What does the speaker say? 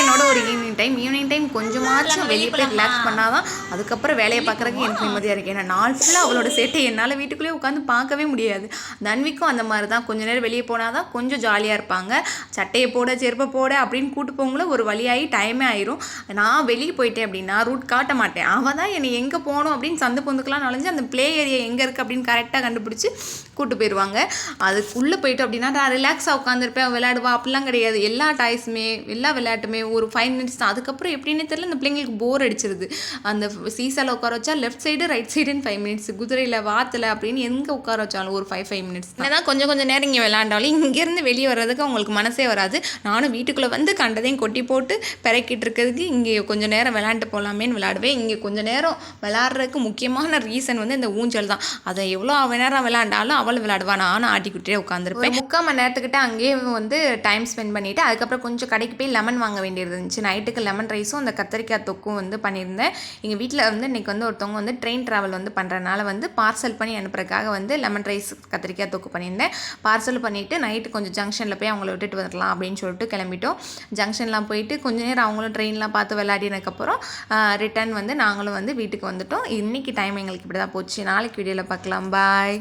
பிள்ளைங்களோட ஒரு evening time கொஞ்சமாச்சும் வெளியே போய் ரிலாக்ஸ் பண்ணாதான் அதுக்கப்புறம் வேலையை பார்க்குறதுக்கு எனக்கு நிம்மதியாக இருக்குது. ஏன்னா நாள் ஃபுல்லாக அவளோட சேட்டை என்னால் வீட்டுக்குள்ளேயே உட்காந்து பார்க்கவே முடியாது. தன்விக்கும் அந்த மாதிரி தான், கொஞ்சம் நேரம் வெளியே போனால் தான் கொஞ்சம் ஜாலியாக இருப்பாங்க. சட்டையை போட செருப்பை போட அப்படின்னு கூட்டு போங்கள ஒரு வழியாகி டைமே ஆயிரும். நான் வெளியே போயிட்டேன் அப்படின்னா ரூட் காட்ட மாட்டேன். அவள் தான் என்னை எங்கே போகணும் அப்படின்னு சந்து பொந்துக்கெலாம் நுழைஞ்சு அந்த ப்ளே ஏரியா எங்கே இருக்குது அப்படின்னு கரெக்டாக கண்டுபிடிச்சி கூட்டு போயிடுவாங்க. அதுக்குள்ளே போயிட்டு அப்படின்னா நான் ரிலாக்ஸாக உட்காந்துருப்பேன், விளையாடுவா அப்படிலாம் கிடையாது. எல்லா டாய்ஸுமே எல்லா விளையாட்டுமே ஒரு 5 மினிட்ஸ் தான். அதுக்கப்புறம் எப்படின்னு தெரியல, அந்த பிள்ளைங்களுக்கு போர் அடிச்சிருது. அந்த சீசாவில் உட்கார வச்சா லெஃப்ட் சைடு ரைட் சைடுன்னு 5 மினிட்ஸ், குதிரையில் வாத்தில் அப்படின்னு எங்கே உட்கார வச்சாலும் ஒரு 5 மினிட்ஸ் தான். கொஞ்சம் நேரம் இங்கே விளையாண்டாலும் இங்கேருந்து வெளியே வர்றதுக்கு அவங்களுக்கு மனசே வராது. நானும் வீட்டுக்குள்ளே வந்து கண்டதையும் கொட்டி போட்டு பிறக்கிட்டு இருக்கிறதுக்கு இங்கே கொஞ்சம் நேரம் விளையாண்டு போகலாமேன்னு விளையாடுவேன். இங்கே கொஞ்சம் நேரம் விளையாடுறதுக்கு முக்கியமான ரீசன் வந்து இந்த ஊஞ்சல் தான். அதை எவ்வளோ நேரம் விளையாண்டாலும் அவள் விளையாடுவா, நானும் ஆட்டிக்கிட்டே உட்காந்துருப்பேன். 3/4 மணி நேரத்துக்கிட்ட அங்கேயே வந்து டைம் ஸ்பெண்ட் பண்ணிவிட்டு அதுக்கப்புறம் கொஞ்சம் கடைக்கு போய் லெமன் வாங்க வேண்டியது இருந்துச்சு. நைட்டுக்கு லெமன் ரைஸும் அந்த கத்திரிக்காய் தொக்கும் வந்து பண்ணியிருந்தேன். எங்கள் வீட்டில் வந்து இன்றைக்கி வந்து ஒருத்தவங்க வந்து ட்ரெயின் ட்ராவல் வந்து பண்ணுறதுனால வந்து பார்சல் பண்ணி அனுப்புறதுக்காக வந்து லெமன் ரைஸ் கத்திரிக்காய் தொக்கு பண்ணியிருந்தேன். பார்சல் பண்ணிவிட்டு நைட்டு கொஞ்சம் ஜங்ஷனில் போய் அவங்கள விட்டுட்டு வரலாம் அப்படின்னு சொல்லிட்டு கிளம்பிட்டோம். ஜங்ஷன்லாம் போயிட்டு கொஞ்சம் நேரம் அவங்களும் ட்ரெயின்லாம் பார்த்து விளையாடினதுக்கப்புறம் ரிட்டர்ன் வந்து நாங்களும் வந்து வீட்டுக்கு வந்துட்டோம். இன்றைக்கி டைம் எங்களுக்கு இப்படி தான் போச்சு. நாளைக்கு வீடியோவில் பார்க்கலாம். பாய்.